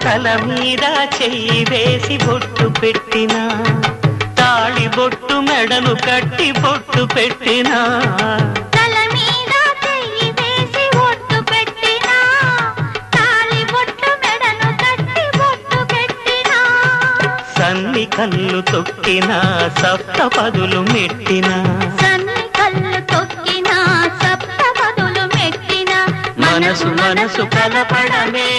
తల మీద చెయ్యి వేసి బొట్టు పెట్టినా తాళి బొట్టు మెడను కట్టి బొట్టు పెట్టినా తల మీద చెయ్యి వేసి బొట్టు పెట్టినా తాళి బొట్టు మెడను కట్టి బొట్టు పెట్టినా సన్ని కళ్ళు తొక్కినా సప్తపదులు మెట్టినా సన్ని కళ్ళు తొక్కినా సప్తపదులు మెట్టినా మనసు మనసు కలపడమే